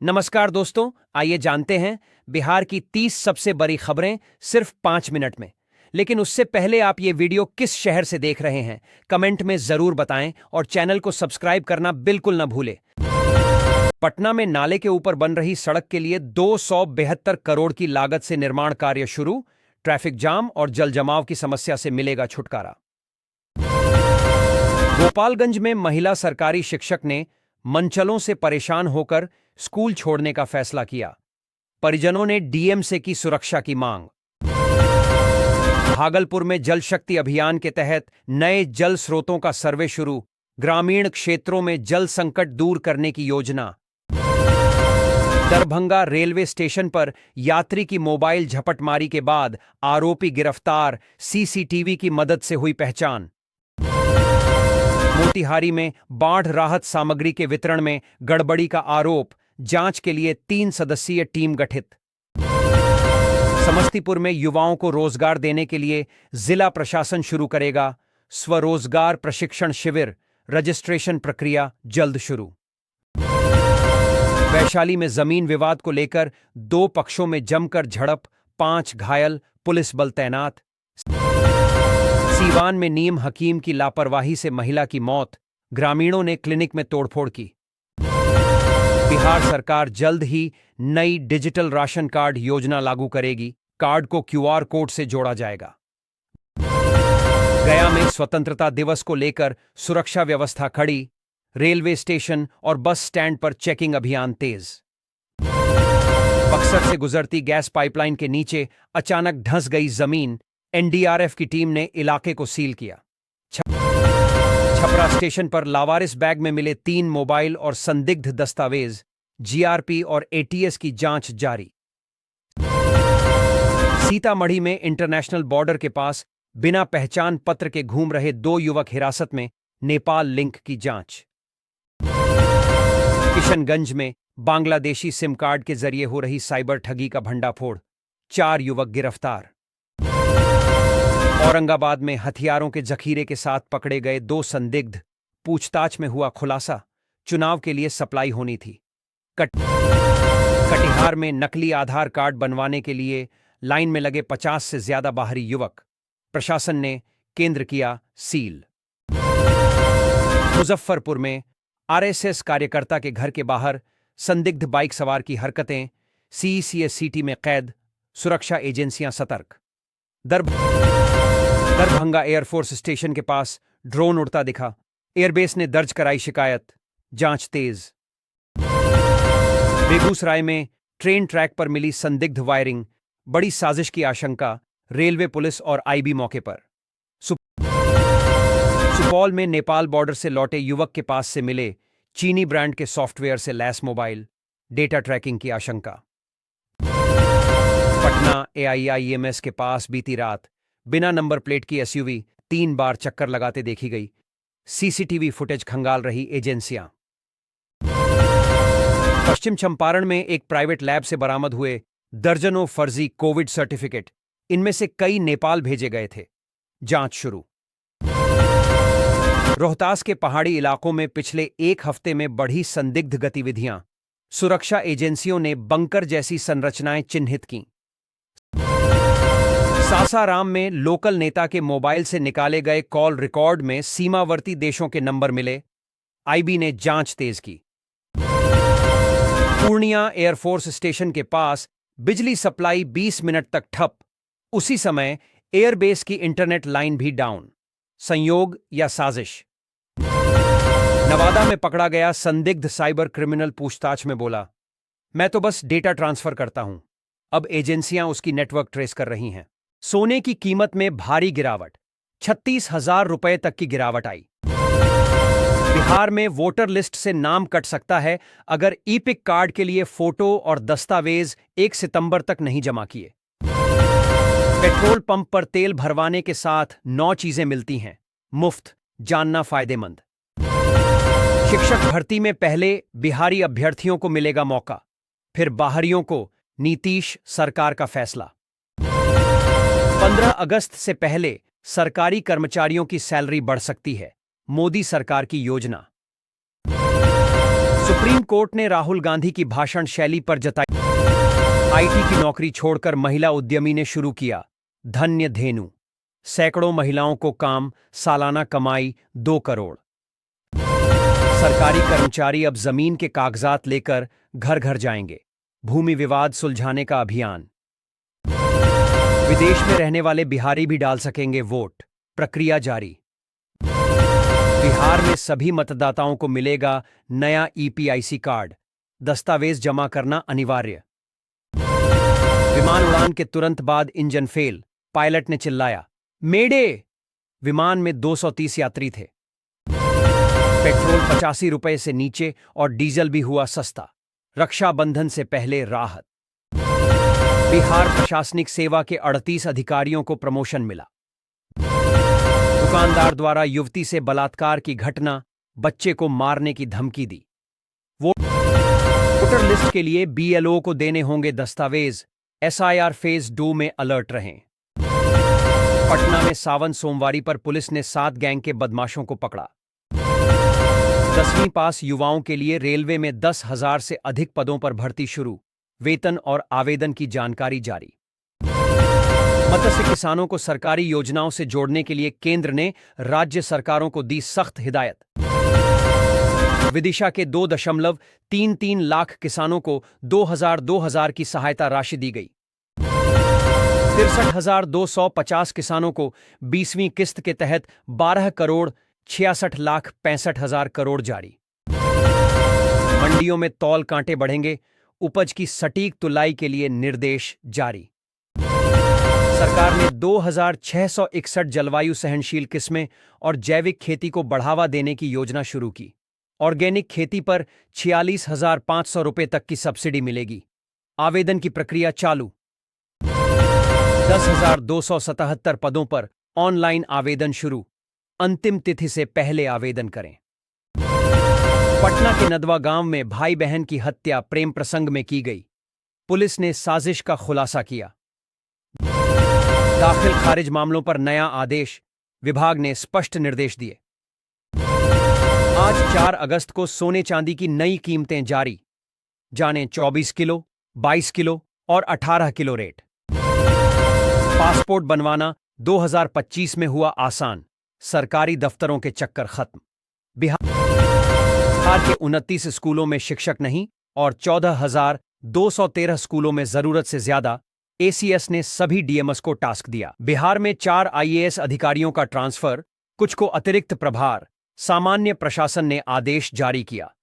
नमस्कार दोस्तों, आइए जानते हैं बिहार की 30 सबसे बड़ी खबरें सिर्फ 5 मिनट में। लेकिन उससे पहले आप ये वीडियो किस शहर से देख रहे हैं, कमेंट में जरूर बताएं और चैनल को सब्सक्राइब करना बिल्कुल न भूलें। पटना में नाले के ऊपर बन रही सड़क के लिए 272 करोड़ की लागत से निर्माण कार्य शुरू। ट्रैफिक जाम और जल जमाव की समस्या से मिलेगा छुटकारा। गोपालगंज में महिला सरकारी शिक्षक ने मनचलों से परेशान होकर स्कूल छोड़ने का फैसला किया। परिजनों ने डीएम से की सुरक्षा की मांग। भागलपुर में जल शक्ति अभियान के तहत नए जल स्रोतों का सर्वे शुरू। ग्रामीण क्षेत्रों में जल संकट दूर करने की योजना। दरभंगा रेलवे स्टेशन पर यात्री की मोबाइल झपटमारी के बाद आरोपी गिरफ्तार, सीसीटीवी की मदद से हुई पहचान। मोतिहारी में बाढ़ राहत सामग्री के वितरण में गड़बड़ी का आरोप, जांच के लिए 3 सदस्यीय टीम गठित। समस्तीपुर में युवाओं को रोजगार देने के लिए जिला प्रशासन शुरू करेगा स्वरोजगार प्रशिक्षण शिविर। रजिस्ट्रेशन प्रक्रिया जल्द शुरू। वैशाली में जमीन विवाद को लेकर 2 पक्षों में जमकर झड़प, 5 घायल, पुलिस बल तैनात। सीवान में नीम हकीम की लापरवाही से महिला की मौत, ग्रामीणों ने क्लिनिक में तोड़फोड़ की। बिहार सरकार जल्द ही नई डिजिटल राशन कार्ड योजना लागू करेगी। कार्ड को क्यूआर कोड से जोड़ा जाएगा। गया में स्वतंत्रता दिवस को लेकर सुरक्षा व्यवस्था कड़ी। रेलवे स्टेशन और बस स्टैंड पर चेकिंग अभियान तेज। बक्सर से गुजरती गैस पाइपलाइन के नीचे अचानक धंस गई जमीन। एनडीआरएफ की टीम ने इलाके को सील किया। छपरा स्टेशन पर लावारिस बैग में मिले 3 मोबाइल और संदिग्ध दस्तावेज। जीआरपी और एटीएस की जांच जारी। सीतामढ़ी में इंटरनेशनल बॉर्डर के पास बिना पहचान पत्र के घूम रहे 2 युवक हिरासत में, नेपाल लिंक की जांच। किशनगंज में बांग्लादेशी सिम कार्ड के जरिए हो रही साइबर ठगी का भंडाफोड़, 4 युवक गिरफ्तार। औरंगाबाद में हथियारों के जखीरे के साथ पकड़े गए 2 संदिग्ध, पूछताछ में हुआ खुलासा, चुनाव के लिए सप्लाई होनी थी। कटिहार में नकली आधार कार्ड बनवाने के लिए लाइन में लगे 50 से ज्यादा बाहरी युवक, प्रशासन ने केंद्र किया सील। मुजफ्फरपुर में आरएसएस कार्यकर्ता के घर के बाहर संदिग्ध बाइक सवार की हरकतें, सीसीएससीटी में कैद, सुरक्षा एजेंसियां सतर्क। दरभंगा एयरफोर्स स्टेशन के पास ड्रोन उड़ता दिखा, एयरबेस ने दर्ज कराई शिकायत, जांच तेज। बेगूसराय में ट्रेन ट्रैक पर मिली संदिग्ध वायरिंग, बड़ी साजिश की आशंका, रेलवे पुलिस और आईबी मौके पर। सुपौल में नेपाल बॉर्डर से लौटे युवक के पास से मिले चीनी ब्रांड के सॉफ्टवेयर से लैस मोबाइल, डेटा ट्रैकिंग की आशंका। पटना एआईआईएमएस के पास बीती रात बिना नंबर प्लेट की एसयूवी 3 बार चक्कर लगाते देखी गई, सीसीटीवी फुटेज खंगाल रही एजेंसियां। पश्चिम चंपारण में एक प्राइवेट लैब से बरामद हुए दर्जनों फर्जी कोविड सर्टिफिकेट, इनमें से कई नेपाल भेजे गए थे, जांच शुरू। रोहतास के पहाड़ी इलाकों में पिछले 1 हफ्ते में बढ़ी संदिग्ध गतिविधियां, सुरक्षा एजेंसियों ने बंकर जैसी संरचनाएं चिन्हित कीं। सासाराम में लोकल नेता के मोबाइल से निकाले गए कॉल रिकॉर्ड में सीमावर्ती देशों के नंबर मिले, आईबी ने जांच तेज की। पूर्णिया एयरफोर्स स्टेशन के पास बिजली सप्लाई 20 मिनट तक ठप, उसी समय एयरबेस की इंटरनेट लाइन भी डाउन, संयोग या साजिश। नवादा में पकड़ा गया संदिग्ध साइबर क्रिमिनल पूछताछ में बोला, मैं तो बस डेटा ट्रांसफर करता हूं। अब एजेंसियां उसकी नेटवर्क ट्रेस कर रही हैं। सोने की कीमत में भारी गिरावट, 36,000 रुपए तक की गिरावट आई। बिहार में वोटर लिस्ट से नाम कट सकता है अगर ईपिक कार्ड के लिए फोटो और दस्तावेज 1 सितंबर तक नहीं जमा किए। पेट्रोल पंप पर तेल भरवाने के साथ 9 चीजें मिलती हैं, मुफ्त, जानना फायदेमंद। शिक्षक भर्ती में पहले बिहारी अभ्यर्थियों को मिलेगा मौका, फिर बाहरियों को, नीतीश सरकार का फैसला। 15 अगस्त से पहले सरकारी कर्मचारियों की सैलरी बढ़ सकती है, मोदी सरकार की योजना। सुप्रीम कोर्ट ने राहुल गांधी की भाषण शैली पर जताई। आईटी की नौकरी छोड़कर महिला उद्यमी ने शुरू किया धन्य धेनु। सैकड़ों महिलाओं को काम, सालाना कमाई 2 करोड़। सरकारी कर्मचारी अब जमीन के कागजात लेकर घर घर जाएंगे। भूमि विवाद सुलझाने का अभियान। विदेश में रहने वाले बिहारी भी डाल सकेंगे वोट, प्रक्रिया जारी। बिहार में सभी मतदाताओं को मिलेगा नया ईपीआईसी कार्ड, दस्तावेज जमा करना अनिवार्य। विमान उड़ान के तुरंत बाद इंजन फेल, पायलट ने चिल्लाया मेडे। विमान में 230 यात्री थे। पेट्रोल 85 रुपए से नीचे और डीजल भी हुआ सस्ता। रक्षाबंधन से पहले राहत। बिहार प्रशासनिक सेवा के 38 अधिकारियों को प्रमोशन मिला। दुकानदार द्वारा युवती से बलात्कार की घटना, बच्चे को मारने की धमकी दी। वोटर लिस्ट के लिए बीएलओ को देने होंगे दस्तावेज। एसआईआर फेज 2 में अलर्ट रहें। पटना में सावन सोमवारी पर पुलिस ने 7 गैंग के बदमाशों को पकड़ा। 10वीं पास युवाओं के लिए रेलवे में 10,000 से अधिक पदों पर भर्ती शुरू। वेतन और आवेदन की जानकारी जारी। मत्स्य किसानों को सरकारी योजनाओं से जोड़ने के लिए केंद्र ने राज्य सरकारों को दी सख्त हिदायत। विदिशा के 2.33 लाख किसानों को 2,000 की सहायता राशि दी गई। 63,250 किसानों को 20वीं किस्त के तहत 12 करोड़ 66,65,000 करोड़ जारी। मंडियों में तौल कांटे बढ़ेंगे, उपज की सटीक तुलाई के लिए निर्देश जारी। सरकार ने 2,661 जलवायु सहनशील किस्में और जैविक खेती को बढ़ावा देने की योजना शुरू की। ऑर्गेनिक खेती पर 46,500 रुपए तक की सब्सिडी मिलेगी। आवेदन की प्रक्रिया चालू। 10,277 पदों पर ऑनलाइन आवेदन शुरू। अंतिम तिथि से पहले आवेदन करें। पटना के नदवा गांव में भाई बहन की हत्या प्रेम प्रसंग में की गई। पुलिस ने साजिश का खुलासा किया। दाखिल खारिज मामलों पर नया आदेश, विभाग ने स्पष्ट निर्देश दिए। आज 4 अगस्त को सोने चांदी की नई कीमतें जारी। जानें 24 किलो, 22 किलो और 18 किलो रेट। पासपोर्ट बनवाना 2025 में हुआ आसान। सरकारी दफ्तरों के चक्कर खत्म। बिहार के 29 स्कूलों में शिक्षक नहीं और 14,213 स्कूलों में जरूरत से ज्यादा। एसीएस ने सभी डीएमएस को टास्क दिया। बिहार में 4 आईएएस अधिकारियों का ट्रांसफर, कुछ को अतिरिक्त प्रभार। सामान्य प्रशासन ने आदेश जारी किया।